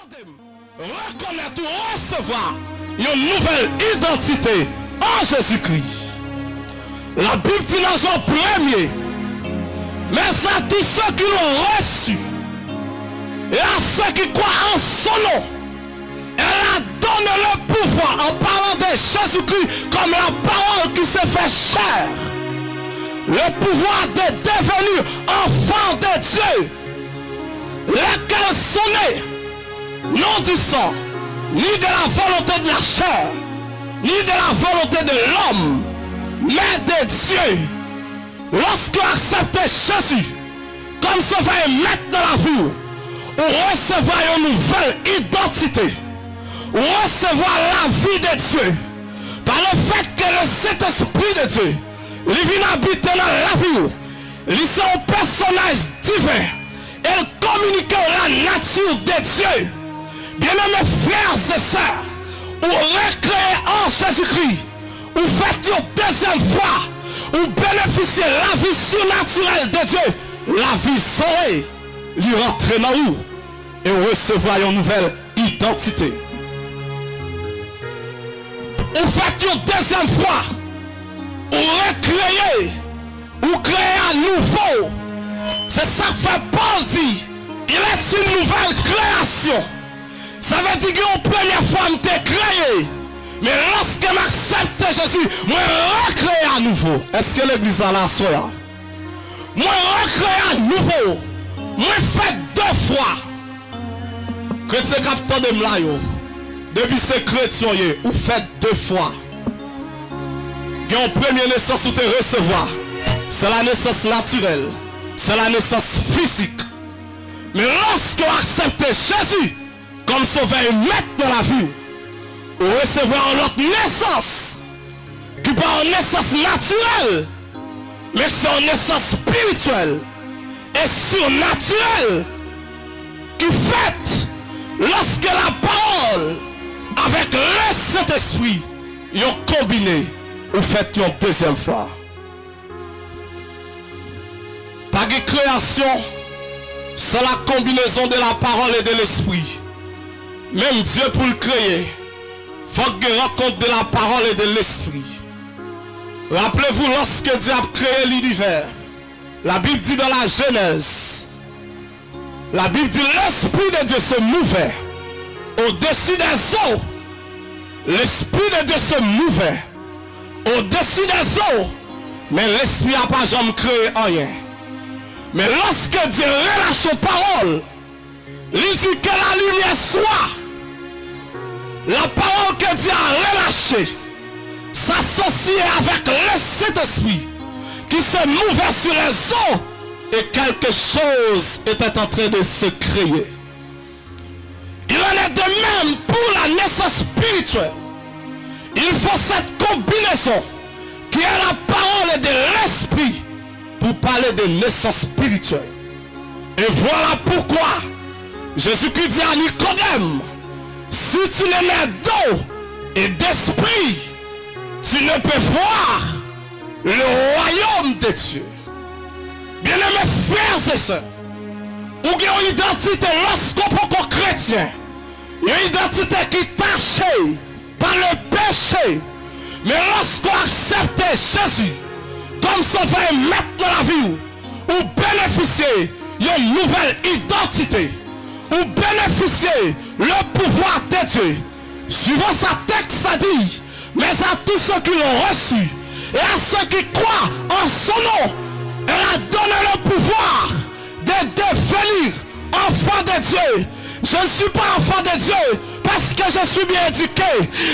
Reconnaître ou recevoir une nouvelle identité en Jésus-Christ. La Bible dit dans Jean 1er, mais à tous ceux qui l'ont reçu et à ceux qui croient en son nom, elle a donné le pouvoir en parlant de Jésus-Christ comme la parole qui s'est fait chair. Le pouvoir de devenir enfant de Dieu, lesquels sont nés non du sang, ni de la volonté de la chair, ni de la volonté de l'homme, mais de Dieu. Lorsque vous acceptez Jésus comme sauveur et maître dans la vie, vous recevrez une nouvelle identité, vous recevrez la vie de Dieu, par le fait que le Saint-Esprit de Dieu, il vient habiter dans la vie, il est un personnage divin, il communique la nature de Dieu. Bien-aimés frères et sœurs, vous recréez en Jésus-Christ, vous faites une deuxième fois, vous bénéficiez de la vie surnaturelle de Dieu, la vie sauvée, lui rentrer dans vous et vous recevrez une nouvelle identité. Vous faites une deuxième fois, vous recréez, vous créez à nouveau. C'est ça que fait Paul dit, il est une nouvelle création. Ça veut dire qu'une première fois, je t'ai créé. Mais lorsque j'accepte Jésus, je recrée à nouveau. Est-ce que l'église a la soya? Je recrée à nouveau. Je fais deux fois. Chrétien capitaine de Mlayo. Depuis ce chrétien, vous faites deux fois. Il y a une première naissance où tu recevoir. C'est la naissance naturelle. C'est la naissance physique. Mais lorsque vous acceptez Jésus comme sauveur et maître dans la vie, vous recevez une autre naissance qui n'est pas une naissance naturelle, mais c'est une naissance spirituelle et surnaturelle qui fait lorsque la parole avec le Saint-Esprit sont combinés, vous faites une deuxième fois. Pas de création, c'est la combinaison de la parole et de l'esprit. Même Dieu pour le créer, il faut qu'il rencontre de la parole et de l'esprit. Rappelez-vous, lorsque Dieu a créé l'univers, la Bible dit dans la Genèse, la Bible dit l'esprit de Dieu se mouvait au-dessus des eaux. L'esprit de Dieu se mouvait au-dessus des eaux, mais l'esprit n'a pas jamais créé rien. Mais lorsque Dieu relâche son parole, il dit que la lumière soit. La parole que Dieu a relâchée s'associe avec le Saint-Esprit qui se mouvait sur les eaux et quelque chose était en train de se créer. Il en est de même pour la naissance spirituelle. Il faut cette combinaison qui est la parole de l'esprit pour parler de naissance spirituelle. Et voilà pourquoi Jésus-Christ dit à Nicodème, si tu n'es nais d'eau et d'esprit, tu ne peux voir le royaume de Dieu. Bien-aimés frères et sœurs, ou une identité lorsqu'on prend chrétien, une identité qui est tachée par le péché. Mais lorsqu'on accepte Jésus comme sauveur et maître dans la vie, ou bénéficiez d'une nouvelle identité, ou bénéficiez le pouvoir de Dieu. Suivant sa texte, ça dit, mais à tous ceux qui l'ont reçu et à ceux qui croient en son nom, elle a donné le pouvoir de devenir enfant de Dieu. Je ne suis pas enfant de Dieu parce que je suis bien éduqué.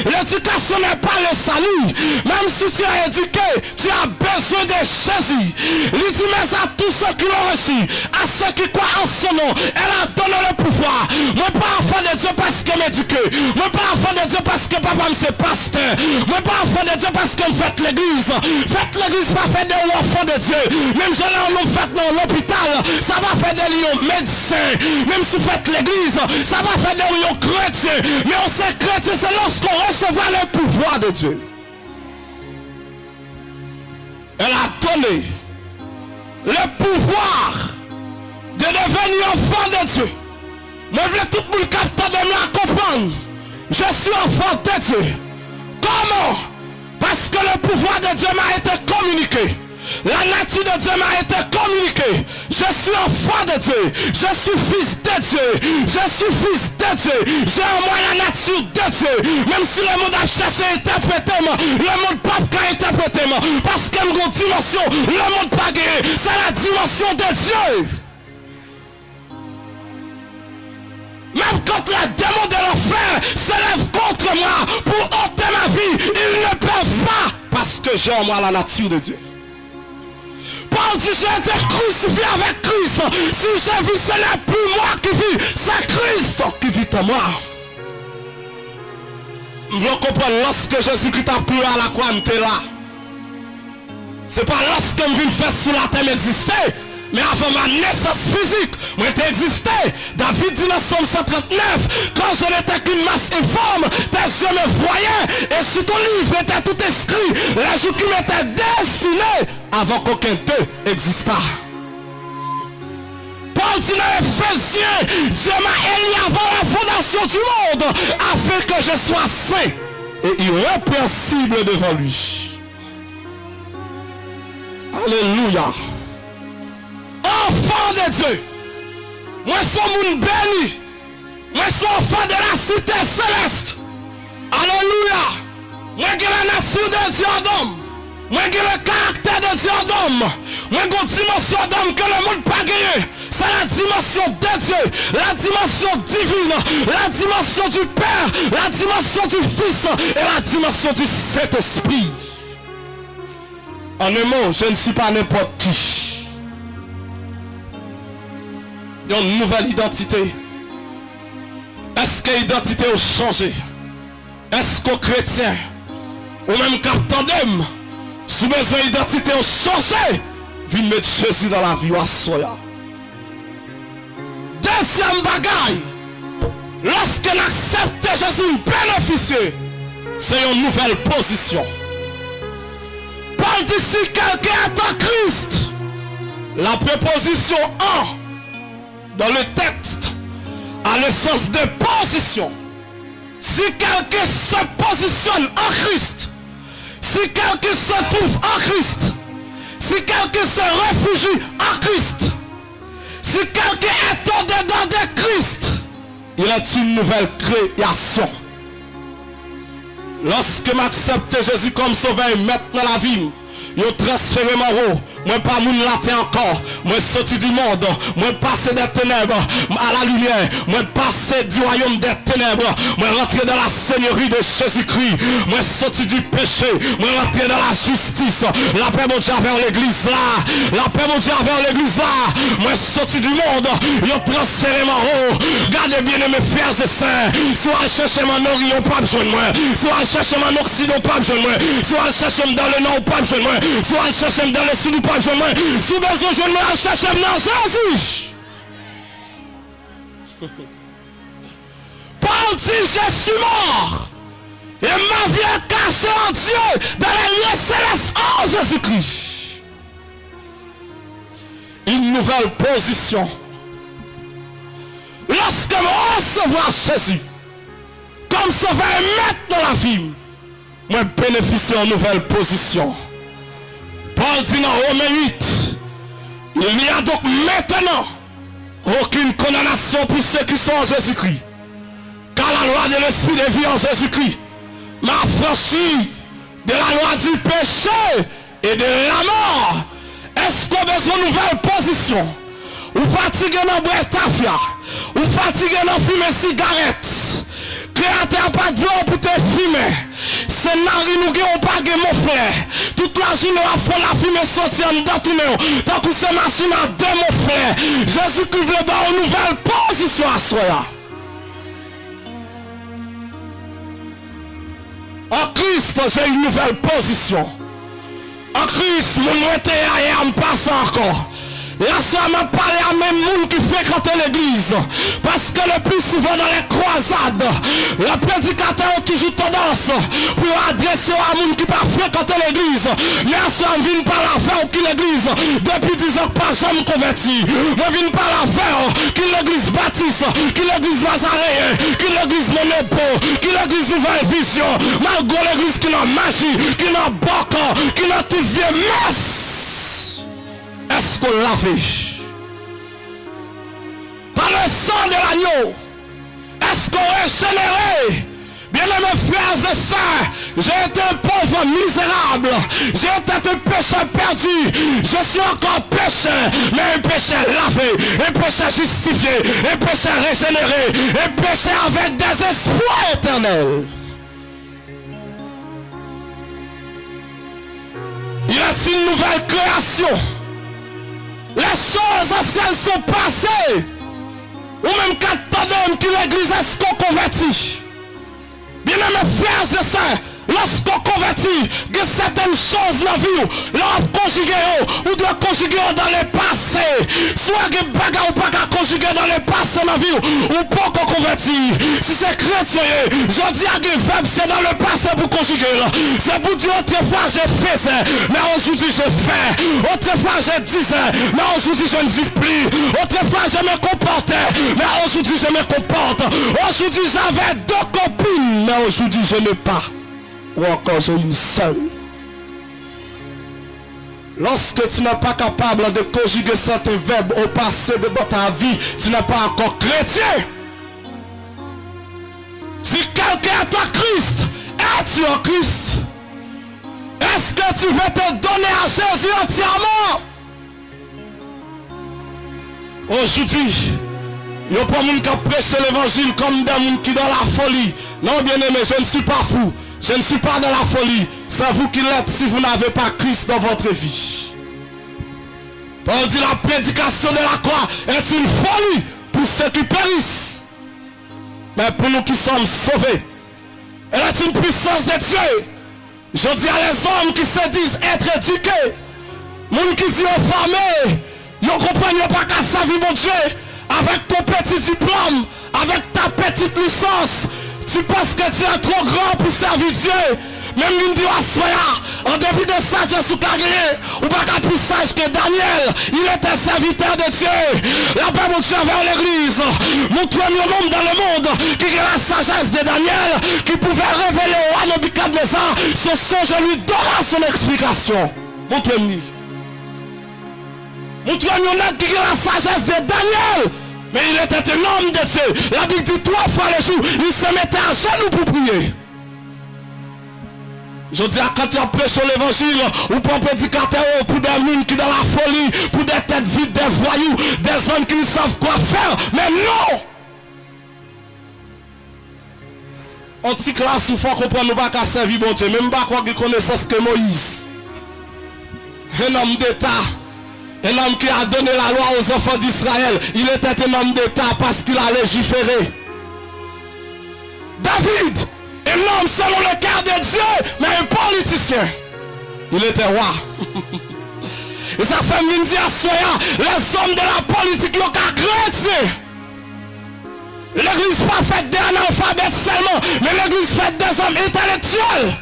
L'éducation n'est pas le salut. Même si tu es éduqué, tu as besoin de Jésus. Il dit, mais à tous ceux qui l'ont reçu, à ceux qui croient en son nom, elle a donné le pouvoir. Moi pas enfant de Dieu parce que m'éduqué. Moi pas enfant de Dieu parce que papa me c'est pasteur. Moi pas enfant de Dieu parce que me fait l'église. Faites l'église pas fait de enfant de Dieu. Même si on fait dans l'hôpital, ça va faire de lions médecins. Même si vous faites l'église, ça va faire de lions chrétiens. Mais on sait chrétien, c'est lorsqu'on recevra le pouvoir de Dieu. Elle a donné le pouvoir de devenir enfant de Dieu. Moi, je veux tout le monde capter de moi comprendre. Je suis enfant de Dieu. Comment? Parce que le pouvoir de Dieu m'a été communiqué. La nature de Dieu m'a été communiquée. Je suis enfant de Dieu. Je suis fils de Dieu. Je suis fils de Dieu. J'ai en moi la nature de Dieu. Même si le monde a cherché à interpréter, le monde pas qu'à interpréter. Parce qu'il y a une dimension, le monde pas gagné. C'est la dimension de Dieu. Même quand la démon de l'enfer s'élève contre moi pour ôter ma vie, ils ne peuvent pas. Parce que j'ai en moi la nature de Dieu. Paul dit, j'ai été crucifié avec Christ. Si je vis, ce n'est plus moi qui vis, c'est Christ qui vit en moi. Vous comprenez, lorsque Jésus-Christ a pris à la croix, il était là. Ce n'est pas lorsque je vis faire sur la terre m'exister, mais avant ma naissance physique, moi j'ai existé. David dit dans Somme 139, quand je n'étais qu'une masse informe, tes yeux me voyaient, et sur ton livre était tout écrit, la jour qui m'était destiné avant qu'aucun d'eux existât. Paul dit dans Éphésiens, Dieu m'a élu avant la fondation du monde, afin que je sois saint et irrépréhensible devant lui. Alléluia. Enfant de Dieu. Moi suis mon béni. Moi suis enfant de la cité céleste. Alléluia. Moi j'ai la nature de Dieu d'homme. Moi j'ai le caractère de Dieu d'homme. Moi j'ai une dimension d'homme que le monde n'a pas gagné. C'est la dimension de Dieu, la dimension divine, la dimension du Père, la dimension du Fils et la dimension du Saint-Esprit. En un mot, je ne suis pas n'importe qui. Il y a une nouvelle identité. Est-ce que l'identité a changé? Est-ce qu'aux chrétiens, ou même qu'à tandem, sous besoin d'identité a changé? Viens mettre Jésus dans la vie à soya. Deuxième bagaille, lorsque l'accepte Jésus bénéficier, c'est une nouvelle position. Paul dit si quelqu'un est en Christ, la préposition en dans le texte a le sens de position. Si quelqu'un se positionne en Christ, si quelqu'un se trouve en Christ, si quelqu'un se réfugie en Christ, si quelqu'un est en dedans de Christ, il est une nouvelle création. Lorsque j'accepte Jésus comme sauveur et maître dans la vie, il a transféré mon haut. Moi pas moun laté encore. Moi sorti du monde. Moi passé des ténèbres à la lumière. Moi passé du royaume des ténèbres. Moi rentré dans la seigneurie de Jésus-Christ. Moi sorti du péché. Moi rentré dans la justice. La paix mon Dieu vers l'église là. La paix mon Dieu vers l'église là. Moi sorti du monde. Il a transféré mon haut. Gardez bien mes frères et sœurs. Si on cherche mon orient pas besoin de moi. Si on cherche mon occident pas besoin de moi. Si on cherche dans le nord pas besoin de moi. Si on cherche dans le sud pas besoin de moi. Si on besoin de moi, on cherche dans Jésus. Paul dit, je suis mort. Et ma vie est cachée en Dieu dans les lieux célestes en Jésus-Christ. Une nouvelle position. Lorsque je recevoir Jésus comme sauveur et maître dans la vie, moi bénéficie d'une nouvelle position. Paul dit dans Romains 8, il n'y a donc maintenant aucune condamnation pour ceux qui sont en Jésus-Christ. Car la loi de l'esprit de vie en Jésus-Christ m'a affranchi de la loi du péché et de la mort. Est-ce qu'on a besoin d'une nouvelle position? Ou fatigué dans boire tafia? Ou fatigué dans fumer cigarette? Créateur pas de l'eau pour te fumer. C'est nari nous qui n'ont pas de mon frère. Toute la journée on fait la fumée sortir dans tout le monde. Tant que ces machines à deux mon frère. Jésus qui veut avoir une nouvelle position à soi. En Christ, j'ai une nouvelle position. En Christ, mon moitié ailleurs me passe encore. Et à ce moment, parler à même monde qui fréquente l'église. Parce que le plus souvent dans les croisades, le prédicateur a toujours tendance pour adresser à monde qui pas fréquenter l'église. Mais à ce moment, vient par la faire qui l'église depuis 10 ans pas jamais converti. Moi, vient par la faire qui l'église baptiste, qui l'église nazaréen, qui l'église monépo, qui l'église nouvelle vision, malgré l'église qui n'a magie, qui n'a boca, qui n'a tout vieux messe. Est-ce qu'on l'a fait? Par le sang de l'agneau, est-ce qu'on est régénéré? Bien mes frères et sœurs, j'ai été un pauvre misérable, j'ai été un pécheur perdu, je suis encore pécheur, mais un pécheur lavé, un pécheur justifié, un pécheur régénéré, un pécheur avec des espoirs éternels. Il est une nouvelle création. Les choses anciennes sont passées. Ou même qu'attendons que l'église est convertie. Bien mes frères et sœurs, lorsqu'on convertit, que certaines choses dans la vie, l'on conjugué ou doit conjuguer dans le passé. Soit que bagarre ou pas qu'à conjuguer dans le passé dans la vie, ou pas qu'on convertit. Si c'est chrétien, je dis à que verbe c'est dans le passé pour conjuguer. C'est pour dire autrefois j'ai fait ça, mais aujourd'hui je fais. Autrefois je disais, mais aujourd'hui je ne dis plus. Autrefois je me comportais, mais aujourd'hui je me comporte. Aujourd'hui j'avais 2 copines, mais aujourd'hui je n'ai pas. Ou encore j'ai une seule. Lorsque tu n'es pas capable de conjuguer certains verbes au passé de ta vie, tu n'es pas encore chrétien. Si quelqu'un est en Christ, es-tu en Christ? Est-ce que tu veux te donner à Jésus entièrement? Aujourd'hui, il n'y a pas de monde qui prêche l'évangile comme des gens qui sont dans la folie. Non, bien aimé, je ne suis pas fou. Je ne suis pas dans la folie. C'est vous qui l'êtes si vous n'avez pas Christ dans votre vie. Paul dit la prédication de la croix est une folie pour ceux qui périssent. Mais pour nous qui sommes sauvés, elle est une puissance de Dieu. Je dis à les hommes qui se disent être éduqués, les gens qui disent formés, ils ne comprennent pas qu'à sa vie, mon Dieu, avec ton petit diplôme, avec ta petite licence, tu penses que tu es trop grand pour servir Dieu. Même une dit à Soya, en dépit de ça, je suis gagné, ou pas plus sage que Daniel, il était serviteur de Dieu. La paix, mon Dieu, vers l'église. Montre-moi un homme dans le monde qui a la sagesse de Daniel, qui pouvait révéler au roi Nebuchadnezzar son songe, lui donna son explication. Montre-moi. Montre-moi un homme qui a la sagesse de Daniel. Mais il était un homme de Dieu. La Bible dit 3 fois le jour, il se mettait à genoux pour prier. Je dis à quand tu prêches l'évangile, ou pour un prédicateur, pour des mines qui dans la folie, pour des têtes vides, des voyous, des hommes qui ne savent quoi faire. Mais non! On t'y classe ou faut comprendre pas qu'à servir bon Dieu. Même pas quoi de connaissance que Moïse. Un homme d'État. Un homme qui a donné la loi aux enfants d'Israël. Il était un homme d'État parce qu'il a légiféré. David, un homme selon le cœur de Dieu, mais un politicien. Il était roi. Et sa femme vient dire à Soya, les hommes de la politique, ils ont qu'à chrétien. L'église pas faite d'un analphabète seulement, mais l'église faite des hommes intellectuels.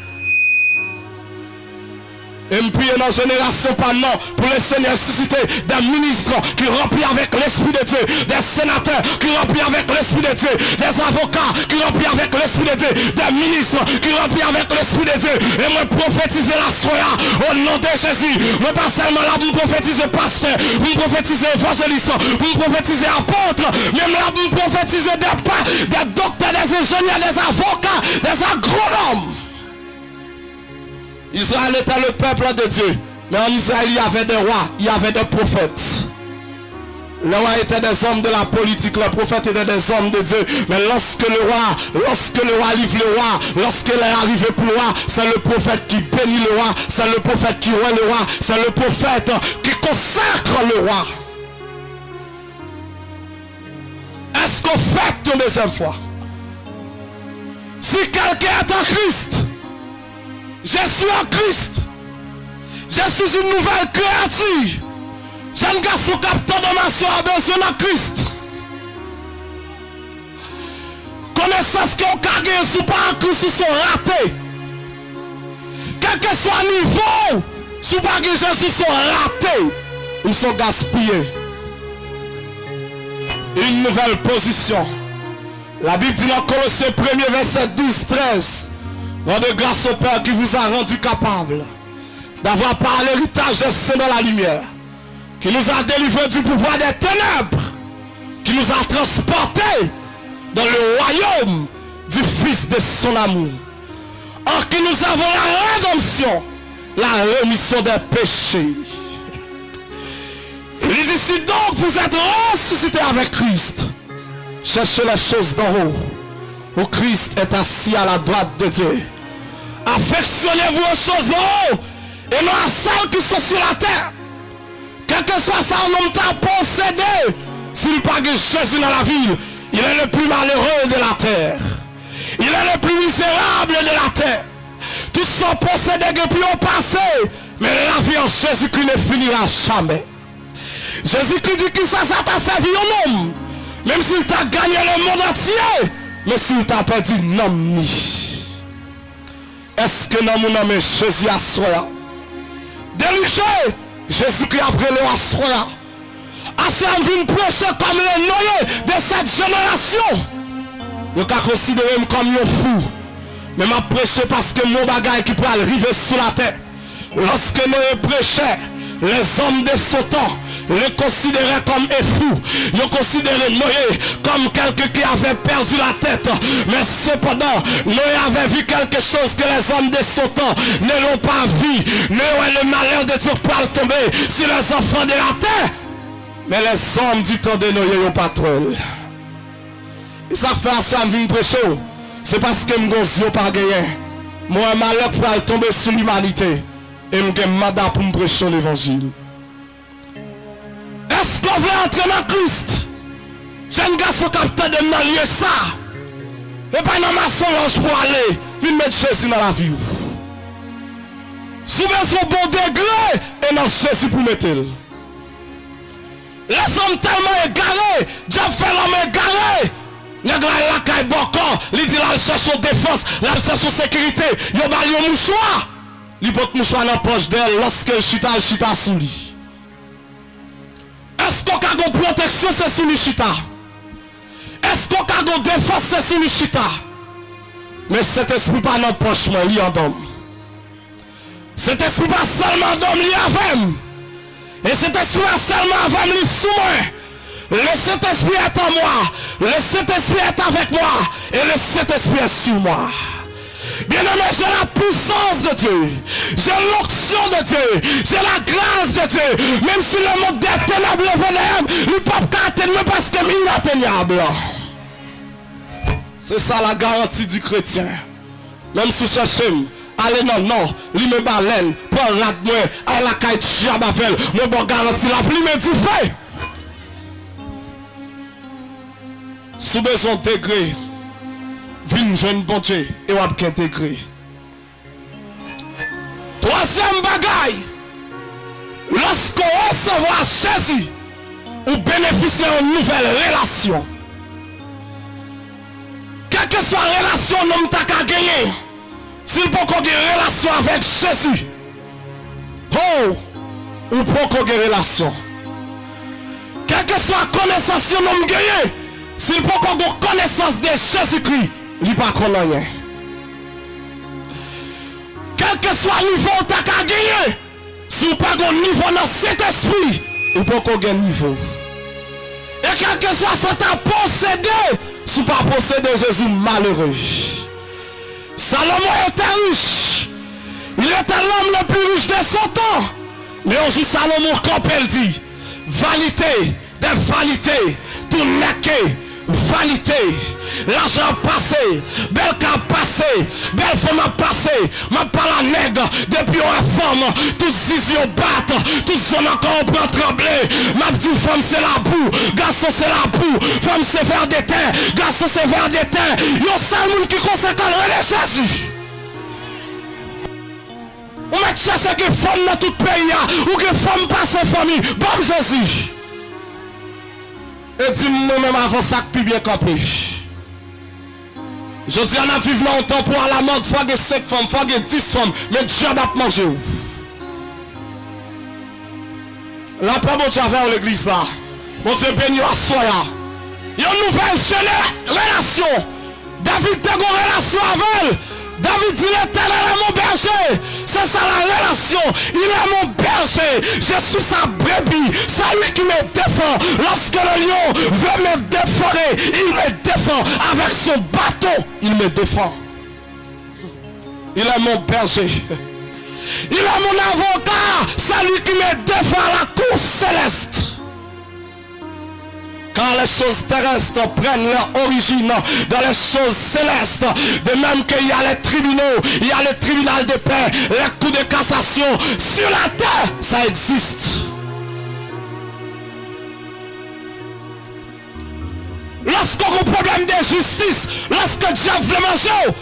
Et me prier dans la génération pendant pour le Seigneur susciter des ministres qui remplissent avec l'Esprit de Dieu, des sénateurs qui remplissent avec l'Esprit de Dieu, des avocats qui remplissent avec l'Esprit de Dieu, des ministres qui remplissent avec l'Esprit de Dieu. Et moi prophétiser la soya au nom de Jésus. Moi pas seulement là pour prophétiser pasteur, pour prophétiser évangéliste, pour prophétiser apôtre, même là pour prophétiser des docteurs, des ingénieurs, des avocats, des agronomes. Israël était le peuple de Dieu. Mais en Israël, il y avait des rois, il y avait des prophètes. Les rois étaient des hommes de la politique, les prophètes étaient des hommes de Dieu. Mais lorsque le roi livre le roi, lorsqu'il est arrivé pour le roi, c'est le prophète qui bénit le roi, c'est le prophète qui rend le roi, c'est le prophète qui consacre le roi. Est-ce qu'on fait une deuxième fois? Si quelqu'un est en Christ, je suis en Christ. Je suis une nouvelle créature. Jeune garçon capteur de ma soeur a besoin de Christ. Connaissance qu'on a gagné sous pas Christ sont ratés. Quel que soit le niveau, sous pas Jésus sont ratés. Ils sont gaspillés. Une nouvelle position. La Bible dit dans Colossiens 1er verset 12-13. Rendez grâce au Père qui vous a rendu capable d'avoir par l'héritage des saints dans la lumière, qui nous a délivrés du pouvoir des ténèbres, qui nous a transportés dans le royaume du Fils de son amour. Or que nous avons la rédemption, la rémission des péchés. Il dit si donc vous êtes ressuscités avec Christ, cherchez les choses d'en haut, où Christ est assis à la droite de Dieu. Affectionnez-vous aux choses d'en haut et non à celles qui sont sur la terre. Quel que soit ça, on t'a possédé. S'il pas que Jésus dans la ville, il est le plus malheureux de la terre. Il est le plus misérable de la terre. Tous sont possédés depuis au passé, mais la vie en Jésus-Christ ne finira jamais. Jésus-Christ dit que ça t'a servi au homme, même s'il t'a gagné le monde entier, mais s'il t'a perdu, non ni. Est-ce que nous nommons Jésus à soi? Dirigé, Jésus-Christ a pris le à soi. Assez en vient prêcher comme les noyés de cette génération. Je ne considère comme un fou. Mais je prêche parce que mon bagage qui peut arriver sous la terre. Lorsque nous prêchons, les hommes de ce temps le considéraient comme un fou. Ils considéraient Noé comme quelqu'un qui avait perdu la tête. Mais cependant, Noé avait vu quelque chose que les hommes de ce temps ne l'ont pas vu. Noé, le malheur de Dieu peut tomber sur les enfants de la terre. Mais les hommes du temps de Noé n'ont pas trop. Et ça fait ça, je viens prêcher. C'est parce que je n'ai pas gagné. Moi, un malheur pour tomber sur l'humanité. Et je suis mandat pour me prêcher l'évangile. Est-ce qu'on veut entrer dans Christ? Jeune garçon capteur de m'allier ça. Et pas dans ma songe pour aller. Viens mettre Jésus dans la vie. Souvent son bon degré et dans Jésus pour mettre. Les hommes tellement égarés. Dieu fait l'homme égaré. La caille bokon, il dit la cherche en défense, la cherche en sécurité. Il y a un mouchoir. Il porte mouchoir dans la poche d'elle lorsque le chita sous lui. Est-ce qu'on a une protection, c'est sous le chita? Est-ce qu'on a une défense, c'est sous le chita? Mais cet esprit pas dans la poche, moi, il y a un homme. Cet esprit pas seulement d'homme, il y a un. Et cet esprit pas seulement avec lui sous moi. Le Saint-Esprit est en moi. Le Saint-Esprit est avec moi. Et le Saint-Esprit est sur moi. Bien-aimé, j'ai la puissance de Dieu. J'ai l'onction de Dieu. J'ai la grâce de Dieu. Même si le monde des ténèbres venait, le pape atteindre parce qu'il est inatteignable. C'est ça la garantie du chrétien. Même si je cherche, allez non, lui me baleine, prends la de moi, à la caille de Chiabavel, mon bon garantie la pluie me dit fait. Sous besoin degré, vine jeune bon Dieu et on va intégrer. Troisième bagaille, lorsqu'on recevra Jésus, on bénéficie d'une nouvelle relation. Quelle que soit la relation nous avons gagné, s'il peut qu'on ait une relation avec Jésus, on peut qu'on ait une relation. Quelle que soit la connaissance nous avons gagné, s'il peut qu'on ait une connaissance de Jésus-Christ, il n'y a pas qu'on rien. Quel que soit le niveau que tu as gagné, si vous n'avez pas de niveau dans cet esprit, il peut qu'on ait un niveau. Et quel que soit ce que tu as possédé, si vous n'avez pas possédé Jésus, malheureux. Salomon était riche. Il était l'homme le plus riche de son temps. Mais aujourd'hui, Salomon, comme elle dit, vanité, des vanités, tout n'est que vanité. L'argent passé, belle cap passé, belle femme a passé, ma pas la nègre, depuis une femme, tous les yeux battent, tous sont encore prend trembler, ma petite femme c'est la boue, garçon c'est la boue, femme c'est vers des terres, garçon c'est vers des terres, il y a un seul monde qui conséquent le Jésus. On met chercher que femme dans tout pays, ou que femme passe famille. Bon Jésus. Et dis-moi même avant ça que plus bien campé. Je dis, on a vécu longtemps pour à la mode, faut que 5 femmes, faut que 10 femmes, mais Dieu n'a pas mangé. Là, pas bon Dieu vers l'église là. Mon Dieu béni à soi. Il y a une nouvelle relation. David a une relation avec elle. David dit l'Éternel est mon berger. C'est ça la relation. Il est mon berger. Je suis sa brebis. C'est lui qui me défend. Lorsque le lion veut me défendre, il me défend. Avec son bâton, il me défend. Il est mon berger. Il est mon avocat. C'est lui qui me défend à la cour céleste. Quand les choses terrestres prennent leur origine dans les choses célestes, de même qu'il y a les tribunaux, il y a le tribunal de paix, les coups de cassation, sur la terre, ça existe. Lorsqu'on a un problème de justice, lorsque Dieu veut manger,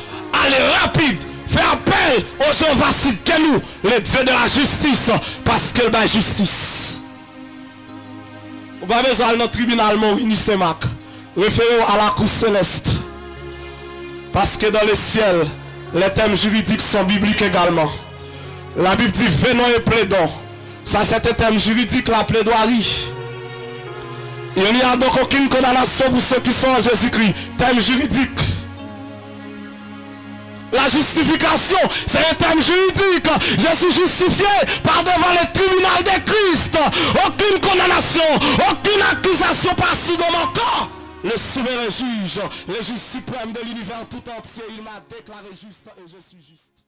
allez rapide, fais appel aux gens vaciles que nous, les dieux de la justice, parce qu'il a justice. On va besoin de notre tribunal Saint-Marc, référé à la cour céleste. Parce que dans le ciel, les thèmes juridiques sont bibliques également. La Bible dit venons et plaidons. Ça c'est un thème juridique, la plaidoirie. Il n'y a donc aucune condamnation pour ceux qui sont en Jésus-Christ. Thème juridique. La justification, c'est un thème juridique. Je suis justifié par devant le tribunal de Christ. Aucune condamnation, aucune accusation passe dans mon corps. Le souverain juge, le juge suprême de l'univers tout entier, il m'a déclaré juste et je suis juste.